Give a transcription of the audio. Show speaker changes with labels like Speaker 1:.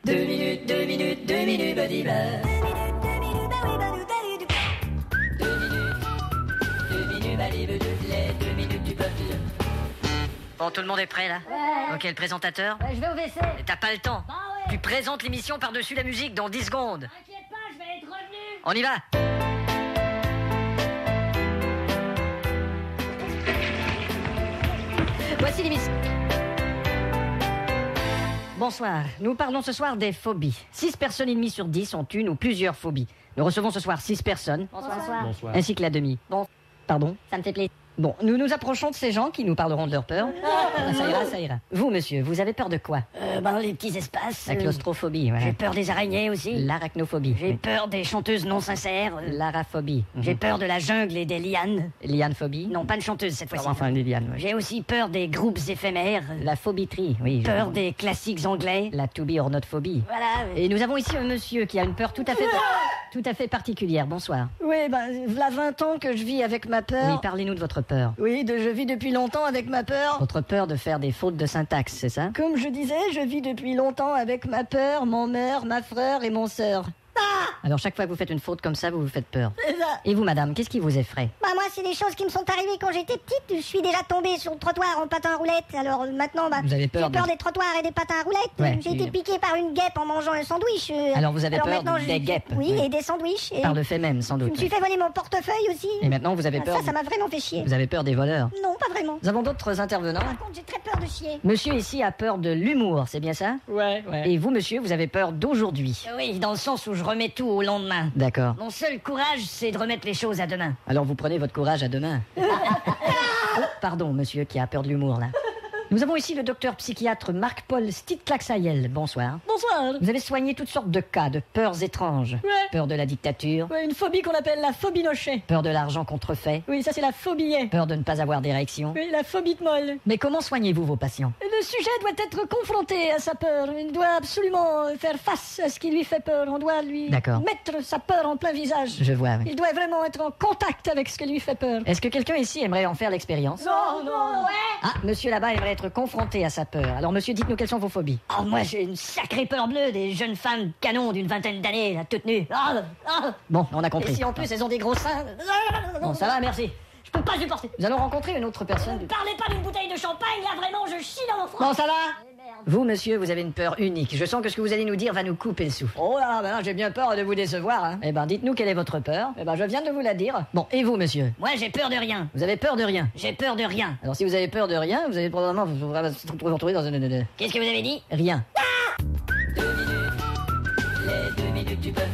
Speaker 1: 2 minutes, 2 minutes, 2 minutes, Badiba. 2 minutes, Badiba, 2 minutes du peuple.
Speaker 2: Bon, tout le monde est prêt là?
Speaker 3: Ouais.
Speaker 2: Ok, le présentateur?
Speaker 3: Je vais au WC.
Speaker 2: T'as pas le temps.
Speaker 3: Bah ouais.
Speaker 2: Tu présentes l'émission par-dessus la musique dans 10 secondes.
Speaker 3: T'inquiète pas, je vais être revenu.
Speaker 2: On y va. Voici l'émission. Bonsoir, nous parlons ce soir des phobies. 6 personnes et demie sur 10 ont une ou plusieurs phobies. Nous recevons ce soir 6 personnes,
Speaker 3: Bonsoir.
Speaker 2: ainsi que la demi. Bon, pardon.
Speaker 3: Ça me fait plaisir.
Speaker 2: Bon, nous nous approchons de ces gens qui nous parleront de leur peur. Ça ira, ça ira. Vous, monsieur, vous avez peur de quoi?
Speaker 3: Les petits espaces.
Speaker 2: La claustrophobie, voilà.
Speaker 3: J'ai peur des araignées aussi.
Speaker 2: L'arachnophobie.
Speaker 3: J'ai peur des chanteuses non sincères.
Speaker 2: L'araphobie.
Speaker 3: J'ai peur de la jungle et des lianes.
Speaker 2: Lianephobie.
Speaker 3: Non, pas une chanteuse cette fois-ci.
Speaker 2: Enfin, des lianes, ouais.
Speaker 3: J'ai aussi peur des groupes éphémères.
Speaker 2: La phobitrie, oui. je
Speaker 3: Peur
Speaker 2: vois.
Speaker 3: des classiques anglais.
Speaker 2: La to be or not phobie.
Speaker 3: Voilà.
Speaker 2: Et nous avons ici un monsieur qui a une peur tout à fait particulière. Bonsoir.
Speaker 4: Oui, voilà 20 ans que je vis avec ma
Speaker 2: Oui,
Speaker 4: peur.
Speaker 2: parlez-nous de votre peur.
Speaker 4: Oui, je vis depuis longtemps avec ma peur.
Speaker 2: Votre peur de faire des fautes de syntaxe, c'est ça?
Speaker 4: Comme je disais, je vis depuis longtemps avec ma peur, mon mère, ma frère et mon sœur.
Speaker 2: Alors chaque fois que vous faites une faute comme ça, vous vous faites peur.
Speaker 4: C'est ça.
Speaker 2: Et vous, madame, qu'est-ce qui vous effraie?
Speaker 5: Moi, c'est des choses qui me sont arrivées quand j'étais petite. Je suis déjà tombée sur le trottoir en patin à roulettes. Alors maintenant,
Speaker 2: Vous avez peur
Speaker 5: j'ai peur
Speaker 2: de-
Speaker 5: des trottoirs et des patins à roulettes.
Speaker 2: Ouais,
Speaker 5: J'ai été piquée par une guêpe en mangeant un sandwich.
Speaker 2: Alors vous avez peur
Speaker 5: maintenant,
Speaker 2: des guêpes?
Speaker 5: Oui,
Speaker 2: Oui.
Speaker 5: et des sandwichs. Et
Speaker 2: Par le fait même, sans
Speaker 5: je
Speaker 2: doute.
Speaker 5: me suis fait voler mon portefeuille aussi.
Speaker 2: Et maintenant, vous avez peur...
Speaker 5: Ça m'a vraiment fait chier.
Speaker 2: Vous avez peur des voleurs.
Speaker 5: Non, pas vraiment.
Speaker 2: Nous avons d'autres intervenants.
Speaker 5: Par contre, j'ai très peur de chier.
Speaker 2: Monsieur ici a peur de l'humour, c'est bien ça?
Speaker 4: Ouais.
Speaker 2: Et vous, monsieur, vous avez peur d'aujourd'hui.
Speaker 3: Oui, dans le sens où je remets tout au lendemain.
Speaker 2: D'accord.
Speaker 3: Mon seul courage, c'est de remettre les choses à demain.
Speaker 2: Alors vous prenez votre courage à demain. Oh, pardon, monsieur qui a peur de l'humour, là. Nous avons ici le docteur psychiatre Marc-Paul Stitklaxayel. Bonsoir.
Speaker 4: Bonsoir.
Speaker 2: Vous avez soigné toutes sortes de cas, de peurs étranges.
Speaker 4: Ouais.
Speaker 2: Peur de la dictature,
Speaker 4: Ouais, une phobie qu'on appelle la phobie nochée.
Speaker 2: peur de l'argent contrefait,
Speaker 4: Oui, ça c'est la phobie.
Speaker 2: peur de ne pas avoir d'érection.
Speaker 4: Oui, la phobie de molle.
Speaker 2: Mais comment soignez-vous vos patients?
Speaker 4: Le sujet doit être confronté à sa peur. Il doit absolument faire face à ce qui lui fait peur. On doit lui
Speaker 2: D'accord.
Speaker 4: mettre sa peur en plein visage.
Speaker 2: Je vois, oui.
Speaker 4: Il doit vraiment être en contact avec ce qui lui fait peur.
Speaker 2: Est-ce que quelqu'un ici aimerait en faire l'expérience?
Speaker 4: Non.
Speaker 2: Ah, monsieur là-bas aimerait être confronté à sa peur. Alors monsieur, dites-nous quelles sont vos phobies.
Speaker 3: Oh, moi, j'ai une sacrée peur bleue des jeunes femmes canons d'une vingtaine d'années, là, toutes nues.
Speaker 2: Bon, on a
Speaker 3: Et
Speaker 2: compris.
Speaker 3: si en plus elles ont des gros seins.
Speaker 2: Bon, ça va, merci.
Speaker 3: Je peux pas supporter.
Speaker 2: Nous allons rencontrer une autre
Speaker 3: Ne
Speaker 2: personne.
Speaker 3: me parlez pas d'une bouteille de champagne, là, vraiment, je chie dans mon front.
Speaker 2: Bon, ça va? Vous, monsieur, vous avez une peur unique. Je sens que ce que vous allez nous dire va nous couper le souffle.
Speaker 4: Oh là, j'ai bien peur de vous décevoir. Hein.
Speaker 2: Eh ben, dites-nous quelle est votre peur.
Speaker 4: Eh ben, je viens de vous la dire.
Speaker 2: Bon, et vous, monsieur?
Speaker 3: Moi, j'ai peur de rien.
Speaker 2: Vous avez peur de rien.
Speaker 3: J'ai peur de rien.
Speaker 2: Alors, si vous avez peur de rien, vous allez probablement vous retrouver dans une...
Speaker 3: Qu'est-ce que vous avez dit?
Speaker 2: Rien.
Speaker 1: 2 minutes, les 2 minutes du peuple.